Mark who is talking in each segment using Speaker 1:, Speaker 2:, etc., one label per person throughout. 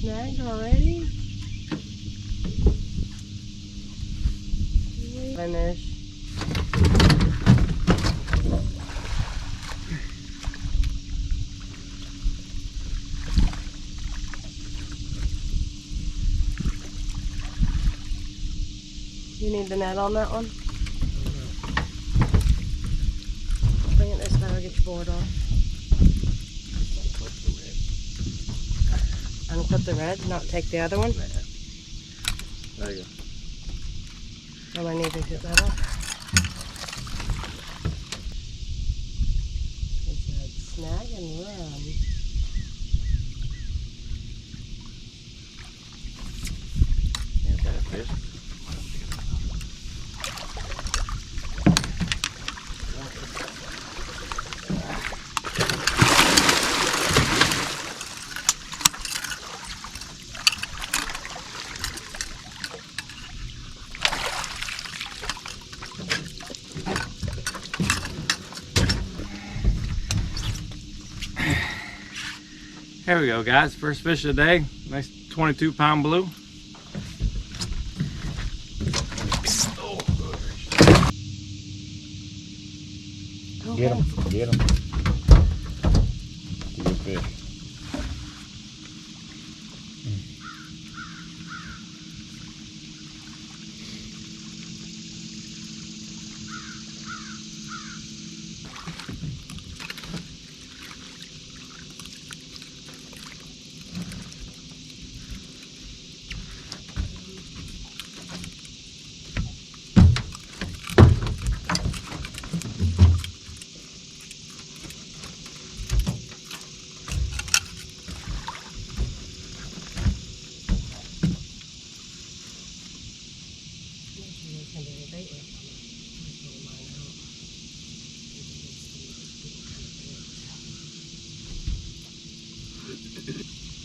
Speaker 1: snagged already? Finish. You need the net on that one? Bring it this way, I'll get your board off. Unclip the red, not take the other one?
Speaker 2: There you go.
Speaker 1: Oh, I need to get that off. It said snag and run.
Speaker 2: There's that fish. Here we go, guys. First fish of the day. Nice 22-pound blue.
Speaker 1: Okay.
Speaker 2: Get him. Good fish.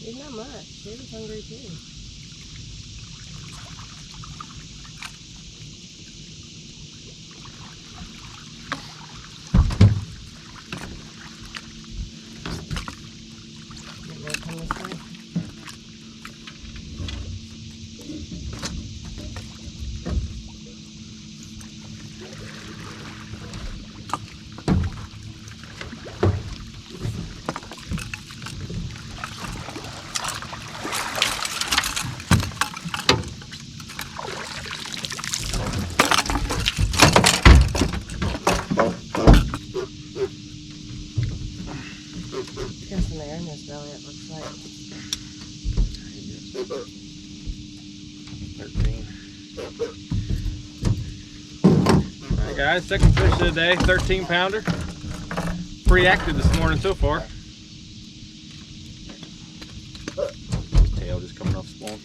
Speaker 1: He's not much. He was hungry too. Come this way. There's some air in his belly, it looks like.
Speaker 2: 13. Alright guys, second fish of the day, 13-pounder. Pretty active this morning so far. Tail just coming off spawn.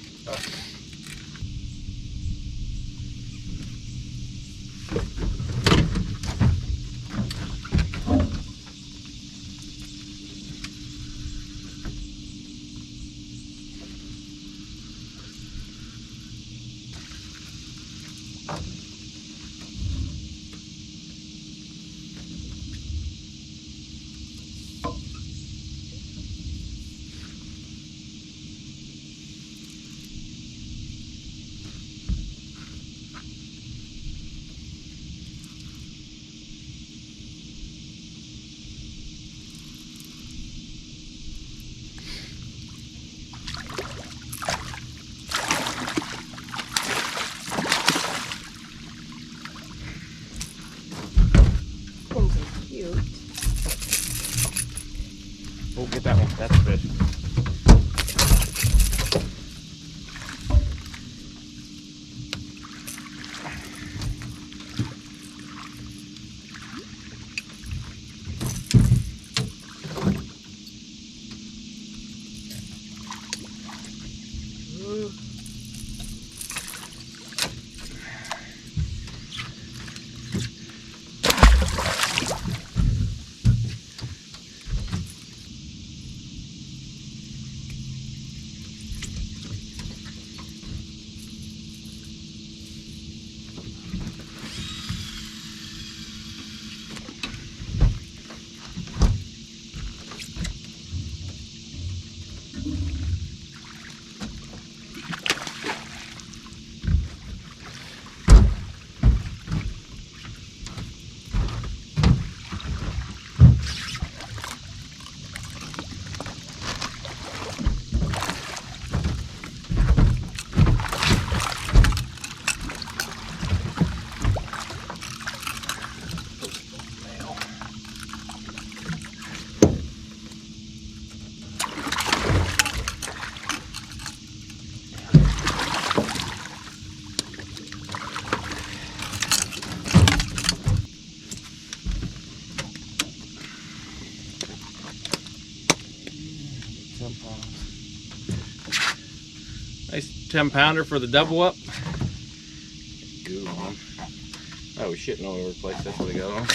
Speaker 2: 10 pounder for the double up. Goo on him. Oh, he's shitting all over the place. That's what he got on.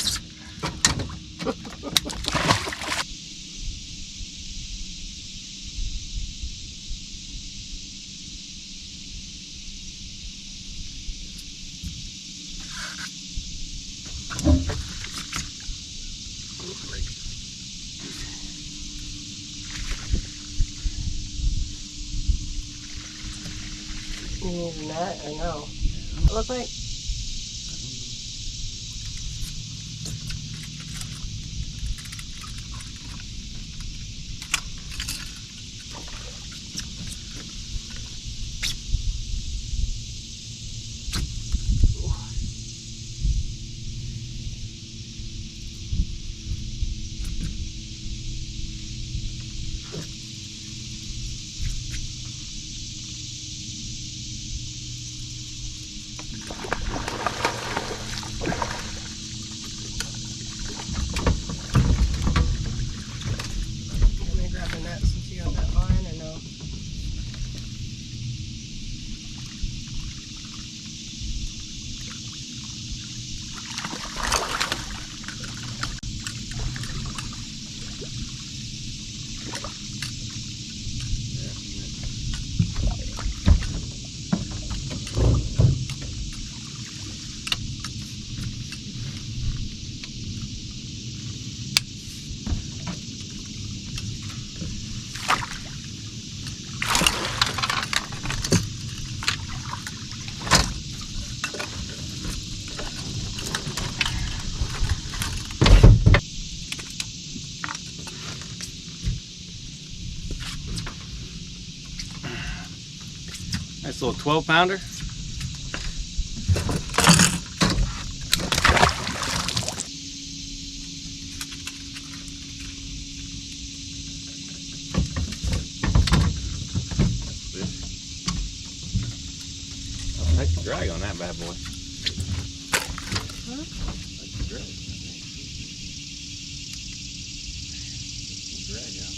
Speaker 1: You need a nut or no? It look like.
Speaker 2: Nice little 12 pounder. Take the drag on that bad boy.
Speaker 1: Huh?
Speaker 2: Take the drag. Drag out.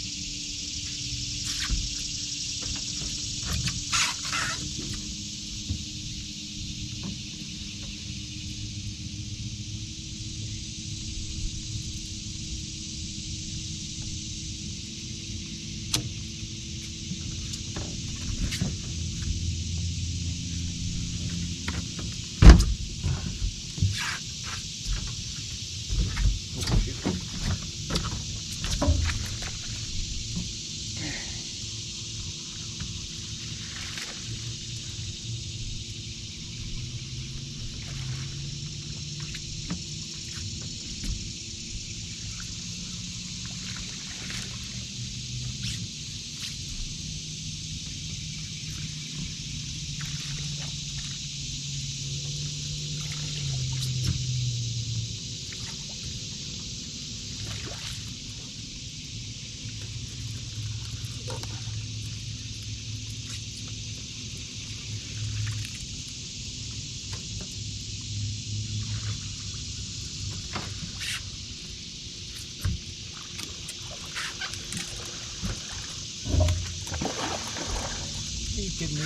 Speaker 1: Are you kidding me?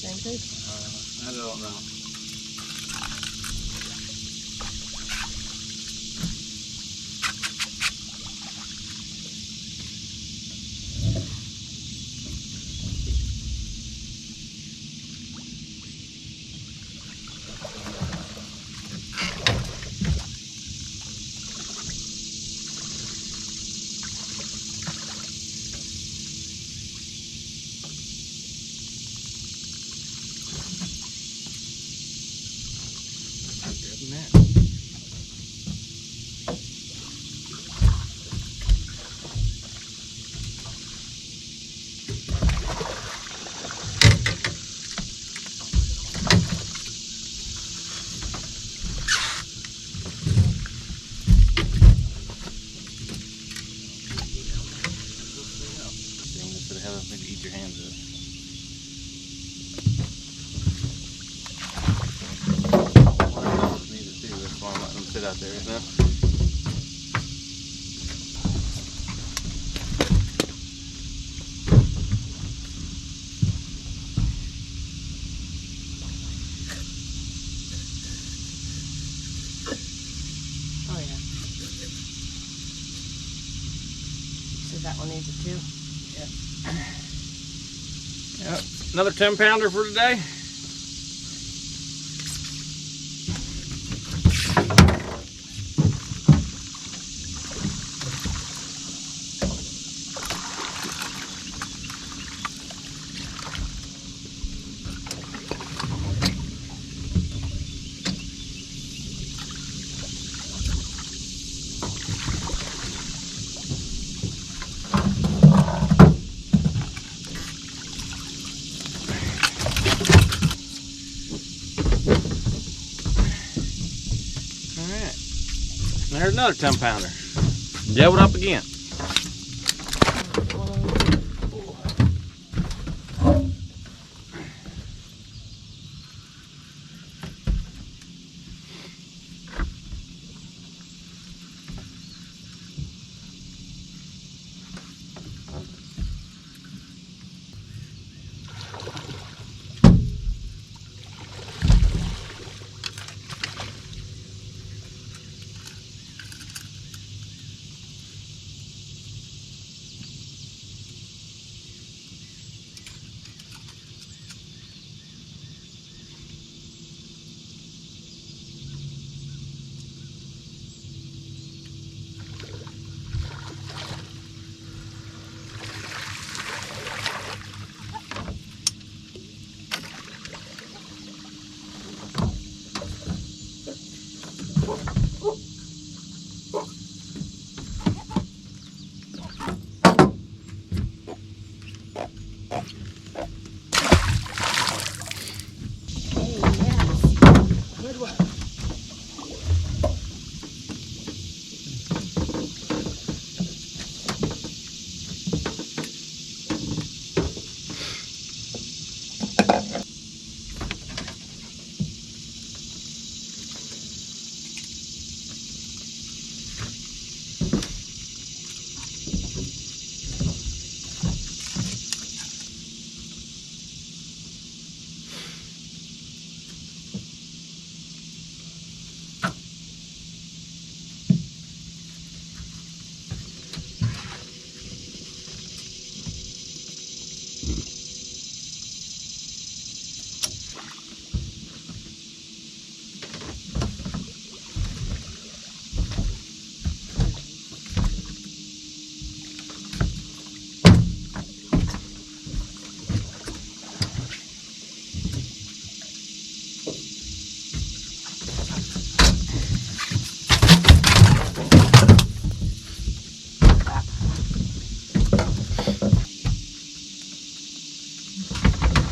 Speaker 1: Same fish?
Speaker 2: I don't know. Grabbing that. Maybe eat your hands up. Neither too. That's why I'm letting them sit out there right now.
Speaker 1: That one needs it too.
Speaker 2: Yep. Another 10 pounder for today. There's another 10 pounder. Doubled up again.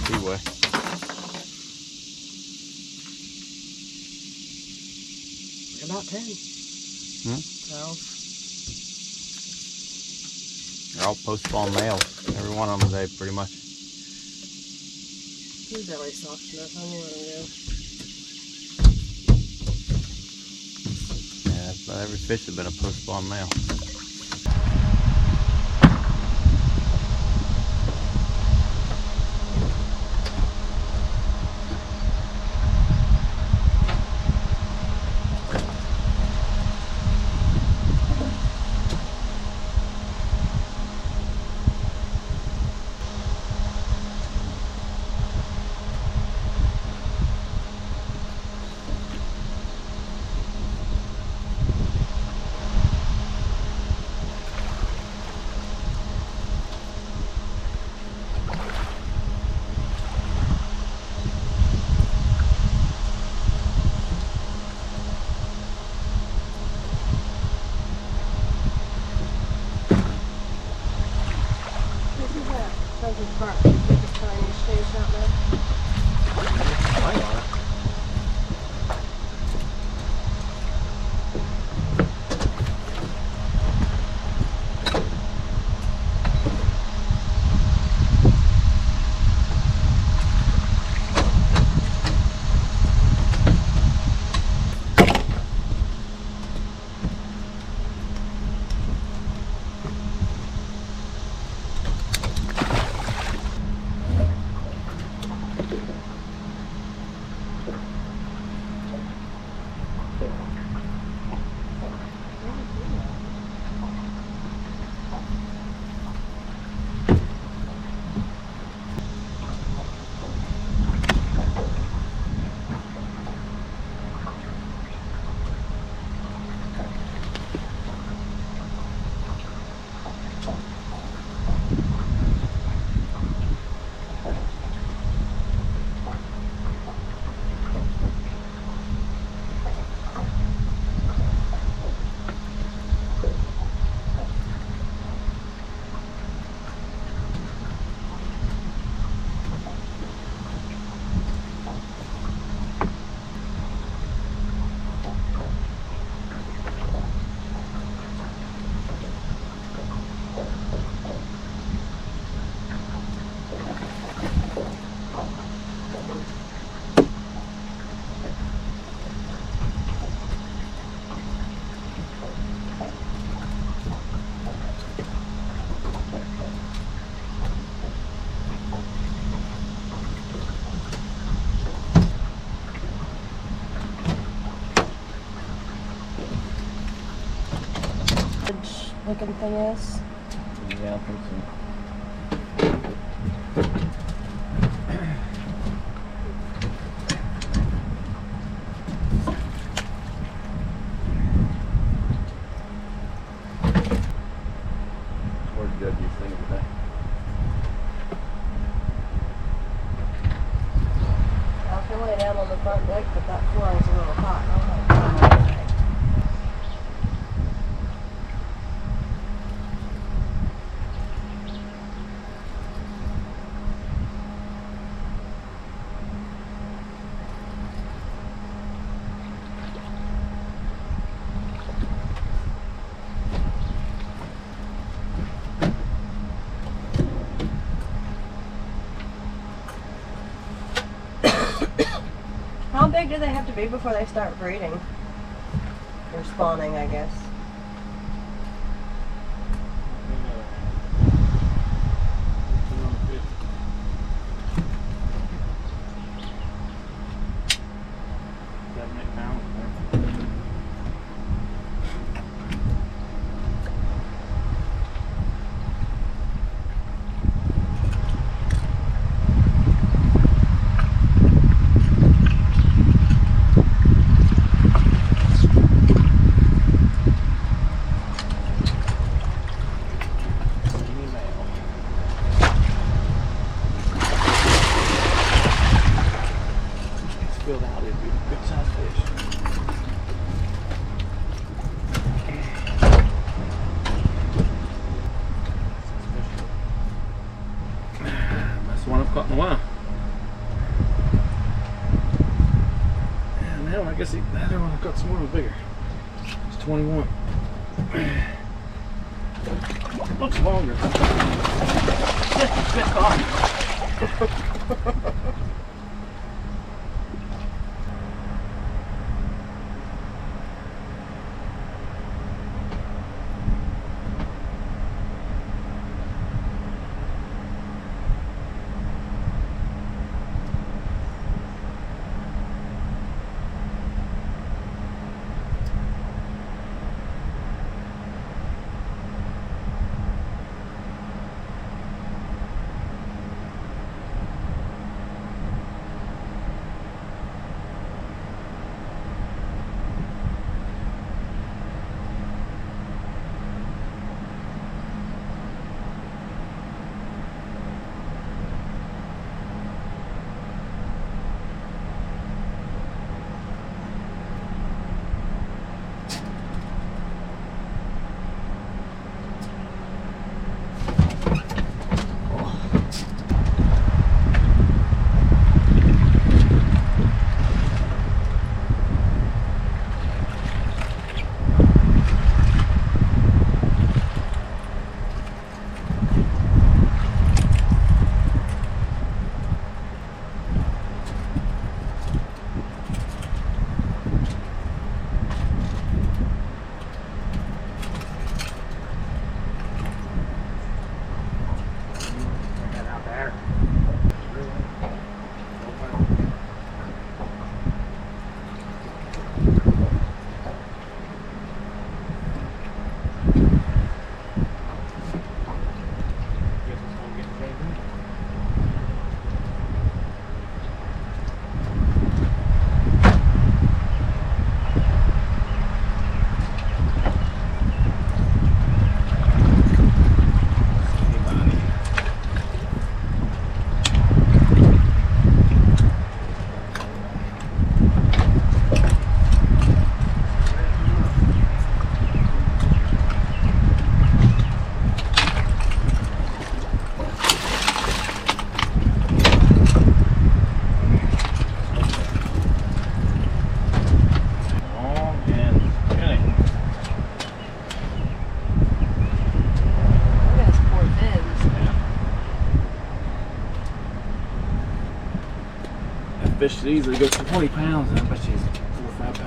Speaker 2: Anyway.
Speaker 1: About 10. So.
Speaker 2: They're all post-spawn males. Every one of them today, pretty much.
Speaker 1: He's already soft enough. I'm gonna let him go.
Speaker 2: Yeah, but every fish has been a post-spawn male.
Speaker 1: looking thing is.
Speaker 2: Yeah, I think so. Where's Dougie's thing today?
Speaker 1: I can lay down on the front deck, but that floor is a little hot. I don't know if it's How big do they have to be before they start breeding? Or spawning, I guess.
Speaker 2: Filled out, it'd be a good sized fish. That's the one I've caught in a while. And now I guess the other one I've got some more bigger. It's 21. Looks longer. Good call. Fish should easily go for 20 pounds, and I bet she's 4 or 5